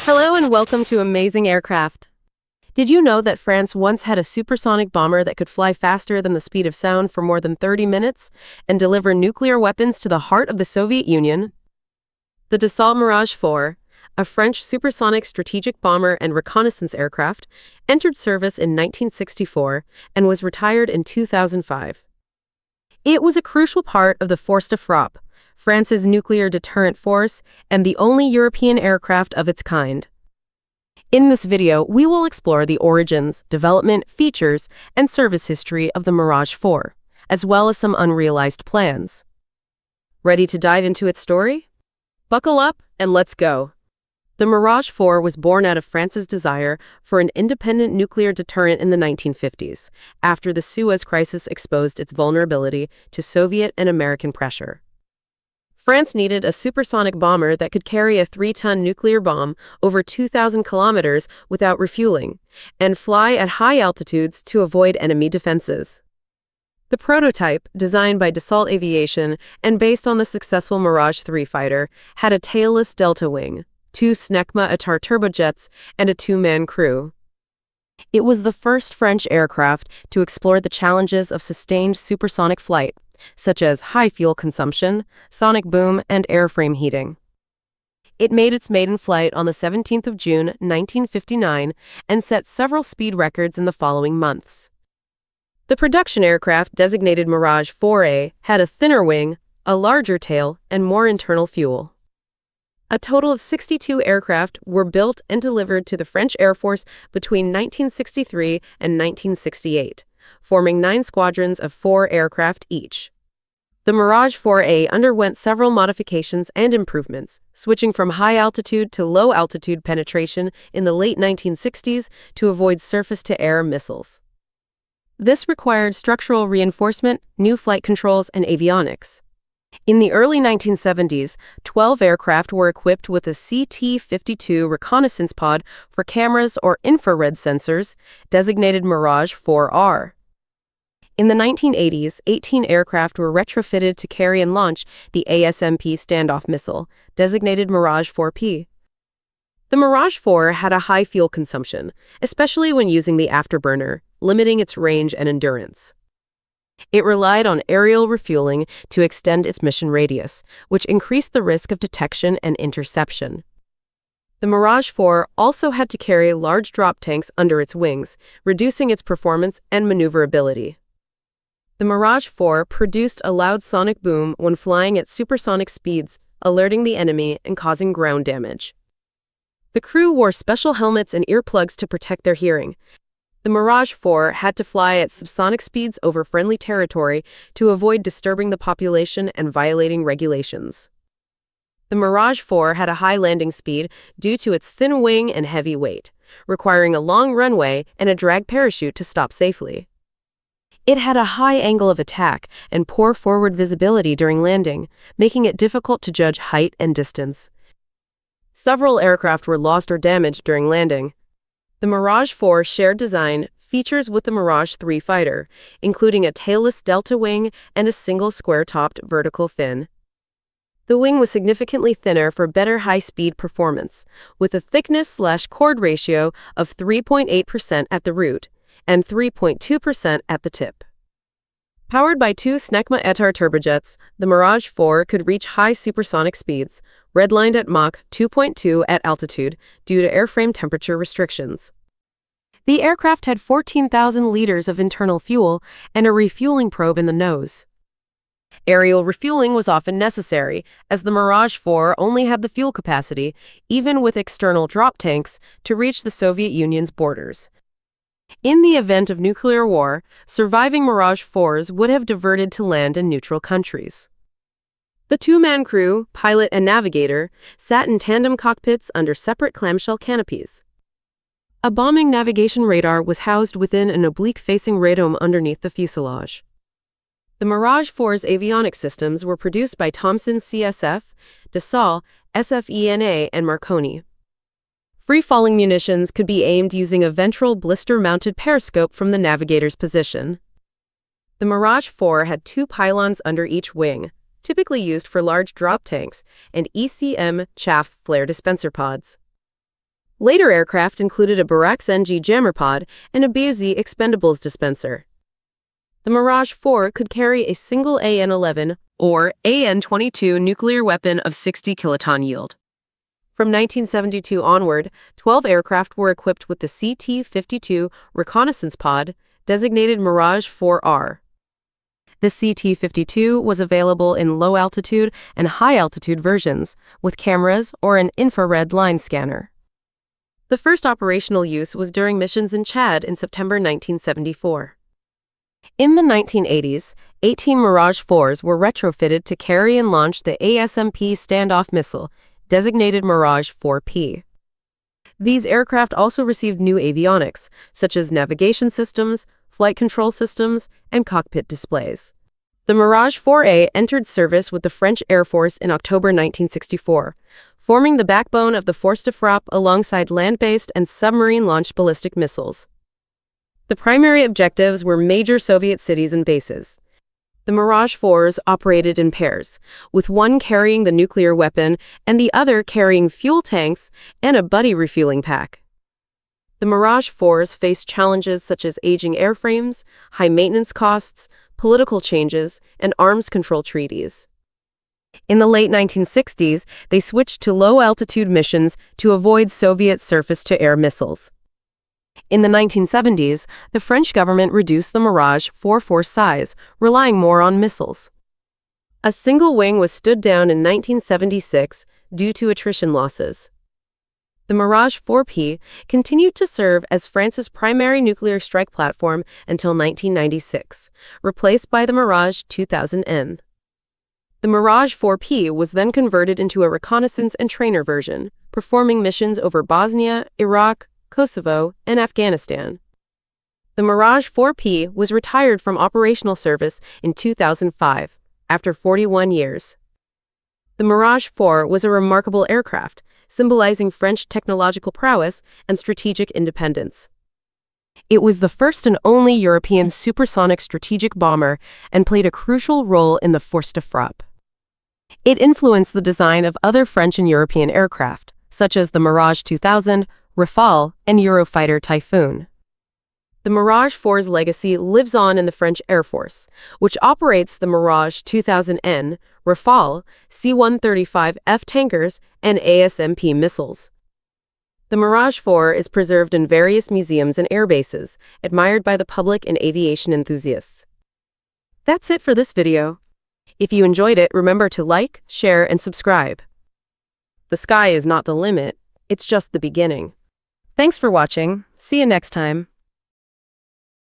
Hello and welcome to Amazing Aircraft. Did you know that France once had a supersonic bomber that could fly faster than the speed of sound for more than 30 minutes and deliver nuclear weapons to the heart of the Soviet Union? The Dassault Mirage IV, a French supersonic strategic bomber and reconnaissance aircraft, entered service in 1964 and was retired in 2005. It was a crucial part of the Force de Frappe, France's nuclear deterrent force, and the only European aircraft of its kind. In this video, we will explore the origins, development, features, and service history of the Mirage IV, as well as some unrealized plans. Ready to dive into its story? Buckle up and let's go! The Mirage IV was born out of France's desire for an independent nuclear deterrent in the 1950s, after the Suez Crisis exposed its vulnerability to Soviet and American pressure. France needed a supersonic bomber that could carry a 3-ton nuclear bomb over 2,000 kilometers without refueling, and fly at high altitudes to avoid enemy defenses. The prototype, designed by Dassault Aviation and based on the successful Mirage III fighter, had a tailless delta wing, 2 Snecma Atar turbojets, and a 2-man crew. It was the first French aircraft to explore the challenges of sustained supersonic flight, such as high fuel consumption, sonic boom, and airframe heating. It made its maiden flight on the 17th of June, 1959, and set several speed records in the following months. The production aircraft, designated Mirage IV-A, had a thinner wing, a larger tail, and more internal fuel. A total of 62 aircraft were built and delivered to the French Air Force between 1963 and 1968, forming 9 squadrons of 4 aircraft each. The Mirage IV-A underwent several modifications and improvements, switching from high-altitude to low-altitude penetration in the late 1960s to avoid surface-to-air missiles. This required structural reinforcement, new flight controls, and avionics. In the early 1970s, 12 aircraft were equipped with a CT-52 reconnaissance pod for cameras or infrared sensors, designated Mirage IV-R. In the 1980s, 18 aircraft were retrofitted to carry and launch the ASMP standoff missile, designated Mirage IV-P. The Mirage IV had a high fuel consumption, especially when using the afterburner, limiting its range and endurance. It relied on aerial refueling to extend its mission radius, which increased the risk of detection and interception. The Mirage IV also had to carry large drop tanks under its wings, reducing its performance and maneuverability. The Mirage IV produced a loud sonic boom when flying at supersonic speeds, alerting the enemy and causing ground damage. The crew wore special helmets and earplugs to protect their hearing. The Mirage IV had to fly at subsonic speeds over friendly territory to avoid disturbing the population and violating regulations. The Mirage IV had a high landing speed due to its thin wing and heavy weight, requiring a long runway and a drag parachute to stop safely. It had a high angle of attack and poor forward visibility during landing, making it difficult to judge height and distance. Several aircraft were lost or damaged during landing. The Mirage IV shared design features with the Mirage III fighter, including a tailless delta wing and a single square-topped vertical fin. The wing was significantly thinner for better high-speed performance, with a thickness/chord ratio of 3.8% at the root and 3.2% at the tip. Powered by 2 Snecma Atar turbojets, the Mirage IV could reach high supersonic speeds, redlined at Mach 2.2 at altitude due to airframe temperature restrictions. The aircraft had 14,000 liters of internal fuel and a refueling probe in the nose. Aerial refueling was often necessary, as the Mirage IV only had the fuel capacity, even with external drop tanks, to reach the Soviet Union's borders. In the event of nuclear war, surviving Mirage IVs would have diverted to land in neutral countries. The 2-man crew, pilot and navigator, sat in tandem cockpits under separate clamshell canopies. A bombing navigation radar was housed within an oblique-facing radome underneath the fuselage. The Mirage IV's avionics systems were produced by Thomson CSF, Dassault, SFENA, and Marconi. Free-falling munitions could be aimed using a ventral blister-mounted periscope from the navigator's position. The Mirage IV had 2 pylons under each wing, typically used for large drop tanks, and ECM chaff flare dispenser pods. Later aircraft included a Barracks NG jammer pod and a BUZ expendables dispenser. The Mirage IV could carry a single AN-11 or AN-22 nuclear weapon of 60 kiloton yield. From 1972 onward, 12 aircraft were equipped with the CT-52 reconnaissance pod, designated Mirage 4R. The CT-52 was available in low-altitude and high-altitude versions, with cameras or an infrared line scanner. The first operational use was during missions in Chad in September 1974. In the 1980s, 18 Mirage 4s were retrofitted to carry and launch the ASMP standoff missile, designated Mirage 4P. These aircraft also received new avionics, such as navigation systems, flight control systems, and cockpit displays. The Mirage 4A entered service with the French Air Force in October 1964, forming the backbone of the Force de Frappe alongside land-based and submarine-launched ballistic missiles. The primary objectives were major Soviet cities and bases. The Mirage 4s operated in pairs, with one carrying the nuclear weapon and the other carrying fuel tanks and a buddy refueling pack. The Mirage 4s faced challenges such as aging airframes, high maintenance costs, political changes, and arms control treaties. In the late 1960s, they switched to low-altitude missions to avoid Soviet surface-to-air missiles. In the 1970s, the French government reduced the Mirage 4 force size, relying more on missiles. A single wing was stood down in 1976 due to attrition losses. The Mirage 4P continued to serve as France's primary nuclear strike platform until 1996, replaced by the Mirage 2000N. The Mirage 4P was then converted into a reconnaissance and trainer version, performing missions over Bosnia, Iraq, Kosovo, and Afghanistan. The Mirage 4P was retired from operational service in 2005, after 41 years. The Mirage 4 was a remarkable aircraft, symbolizing French technological prowess and strategic independence. It was the first and only European supersonic strategic bomber and played a crucial role in the Force de Frappe. It influenced the design of other French and European aircraft, such as the Mirage 2000, Rafale, and Eurofighter Typhoon. The Mirage 4's legacy lives on in the French Air Force, which operates the Mirage 2000N, Rafale, C-135F tankers, and ASMP missiles. The Mirage 4 is preserved in various museums and air bases, admired by the public and aviation enthusiasts. That's it for this video. If you enjoyed it, remember to like, share, and subscribe. The sky is not the limit, it's just the beginning. Thanks for watching. See you next time.